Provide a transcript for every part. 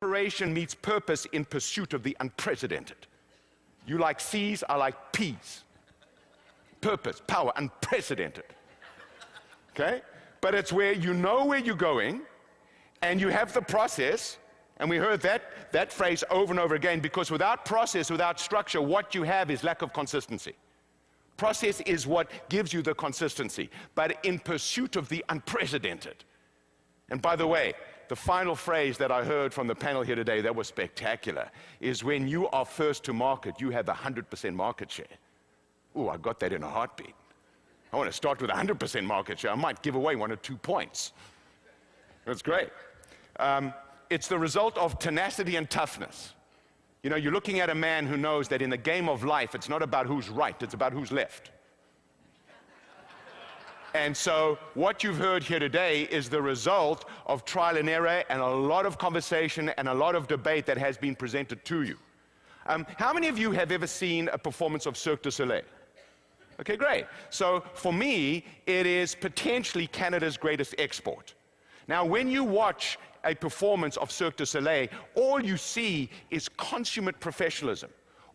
Inspiration meets purpose in pursuit of the unprecedented. You like C's, I like P's. Purpose, power, unprecedented. Okay? But it's where you know where you're going, and you have the process, and we heard that phrase over and over again, because without process, without structure, what you have is lack of consistency. Process is what gives you the consistency, but in pursuit of the unprecedented. And by the way, the final phrase that I heard from the panel here today that was spectacular is when you are first to market, you have 100% market share. Ooh, I got that in a heartbeat. I want to start with 100% market share. I might give away 1 or 2 points. That's great. It's the result of tenacity and toughness. You know, you're looking at a man who knows that in the game of life, it's not about who's right, it's about who's left. And so what you've heard here today is the result of trial and error and a lot of conversation and a lot of debate that has been presented to you. How many of you have ever seen a performance of Cirque du Soleil? Okay, great. So for me, it is potentially Canada's greatest export. Now, when you watch a performance of Cirque du Soleil, all you see is consummate professionalism.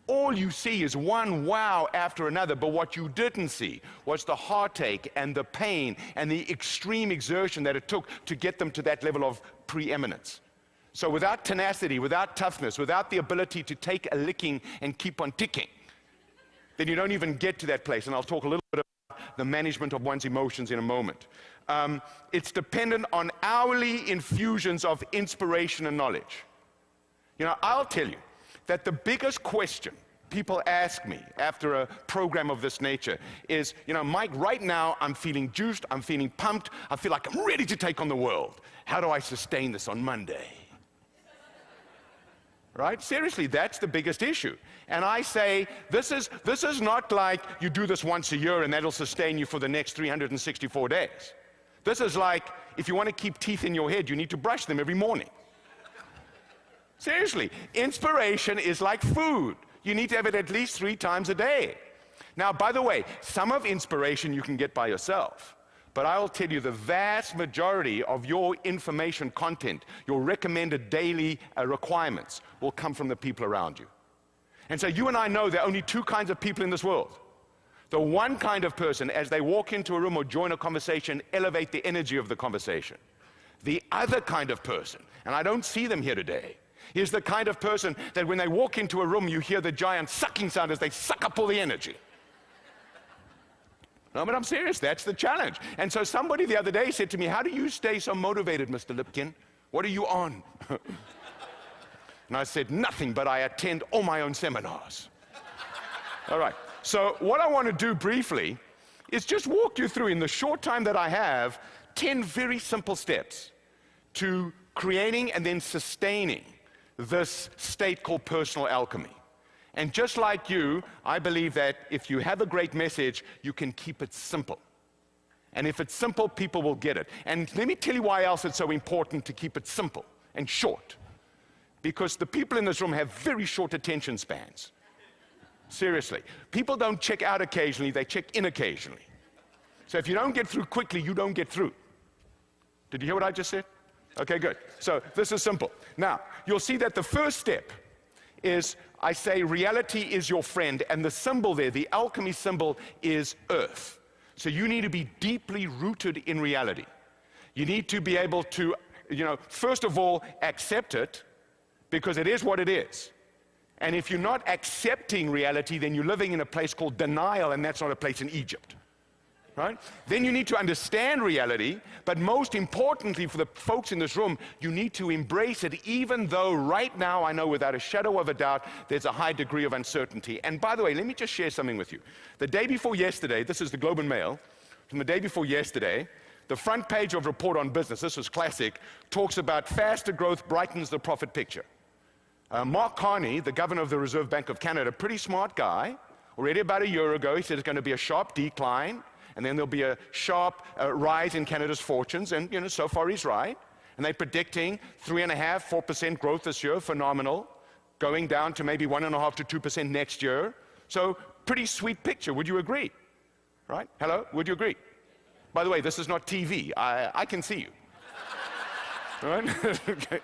All you see is one wow after another, but what you didn't see was the heartache and the pain and the extreme exertion that it took to get them to that level of preeminence. So without tenacity, without toughness, without the ability to take a licking and keep on ticking, then you don't even get to that place. And I'll talk a little bit about the management of one's emotions in a moment. It's dependent on hourly infusions of inspiration and knowledge. You know, I'll tell you that the biggest question people ask me after a program of this nature is, you know, Mike, right now I'm feeling juiced, I'm feeling pumped, I feel like I'm ready to take on the world. How do I sustain this on Monday? Right? Seriously, that's the biggest issue. And I say, this is not like you do this once a year and that'll sustain you for the next 364 days. This is like, if you want to keep teeth in your head, you need to brush them every morning. Seriously, inspiration is like food. You need to have it at least 3 times a day. Now, by the way, some of inspiration you can get by yourself. But I'll tell you, the vast majority of your information content, your recommended daily requirements, will come from the people around you. And so you and I know there are only 2 kinds of people in this world. The one kind of person, as they walk into a room or join a conversation, elevate the energy of the conversation. The other kind of person, and I don't see them here today, is the kind of person that when they walk into a room, you hear the giant sucking sound as they suck up all the energy. No, but I'm serious, that's the challenge. And so somebody the other day said to me, how do you stay so motivated, Mr. Lipkin? What are you on? And I said, nothing, but I attend all my own seminars. All right, so what I want to do briefly is just walk you through, in the short time that I have, 10 very simple steps to creating and then sustaining this state called personal alchemy. And just like you, I believe that if you have a great message, you can keep it simple. And if it's simple, people will get it. And let me tell you why else it's so important to keep it simple and short. Because the people in this room have very short attention spans. Seriously. People don't check out occasionally, they check in occasionally. So if you don't get through quickly, you don't get through. Did you hear what I just said? Okay, good. So this is simple. Now, you'll see that the first step is, I say reality is your friend, and the symbol there, the alchemy symbol, is earth. So you need to be deeply rooted in reality. You need to be able to, you know, first of all, accept it, because it is what it is. And if you're not accepting reality, then you're living in a place called denial, and that's not a place in Egypt. Right? Then you need to understand reality, but most importantly for the folks in this room, you need to embrace it, even though right now I know without a shadow of a doubt there's a high degree of uncertainty. And by the way, let me just share something with you. The day before yesterday, this is the Globe and Mail, from the day before yesterday, the front page of Report on Business, this was classic, talks about faster growth brightens the profit picture. Mark Carney, the governor of the Reserve Bank of Canada, pretty smart guy, already about a year ago, he said it's going to be a sharp decline, and then there'll be a sharp rise in Canada's fortunes, and you know, so far he's right. And they're predicting 3.5%, 4% growth this year, phenomenal, going down to maybe 1.5% to 2% next year. So pretty sweet picture, would you agree? Right? Hello, would you agree? By the way, this is not TV, I can see you. All right? Okay.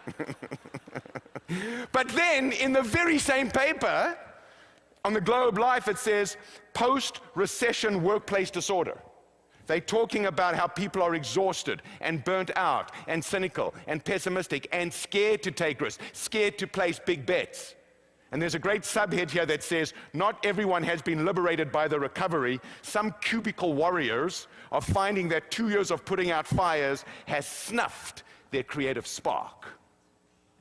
But then, in the very same paper, on the Globe Life, it says, post-recession workplace disorder. They're talking about how people are exhausted and burnt out and cynical and pessimistic and scared to take risks, scared to place big bets. And there's a great subhead here that says, not everyone has been liberated by the recovery. Some cubicle warriors are finding that 2 years of putting out fires has snuffed their creative spark.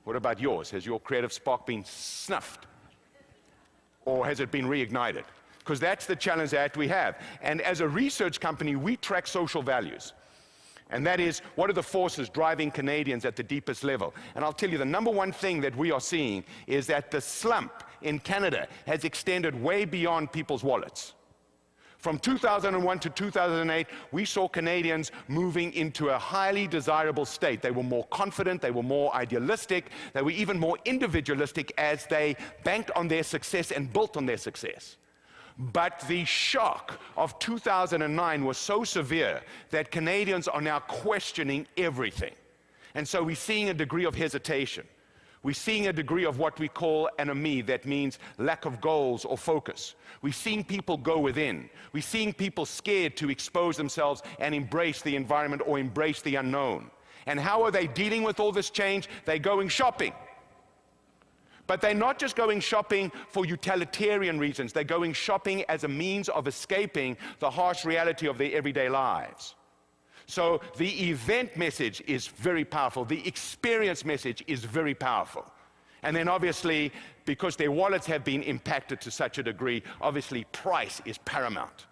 What about yours? Has your creative spark been snuffed? Or has it been reignited? Because that's the challenge that we have. And as a research company, we track social values. And that is, what are the forces driving Canadians at the deepest level? And I'll tell you, the number one thing that we are seeing is that the slump in Canada has extended way beyond people's wallets. From 2001 to 2008, we saw Canadians moving into a highly desirable state. They were more confident, they were more idealistic, they were even more individualistic as they banked on their success and built on their success. But the shock of 2009 was so severe that Canadians are now questioning everything. And so we're seeing a degree of hesitation. We're seeing a degree of what we call anomie, that means lack of goals or focus. We're seeing people go within. We're seeing people scared to expose themselves and embrace the environment or embrace the unknown. And how are they dealing with all this change? They're going shopping. But they're not just going shopping for utilitarian reasons. They're going shopping as a means of escaping the harsh reality of their everyday lives. So the event message is very powerful. The experience message is very powerful. And then obviously, because their wallets have been impacted to such a degree, obviously price is paramount.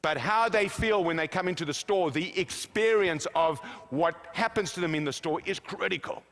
But how they feel when they come into the store, the experience of what happens to them in the store is critical.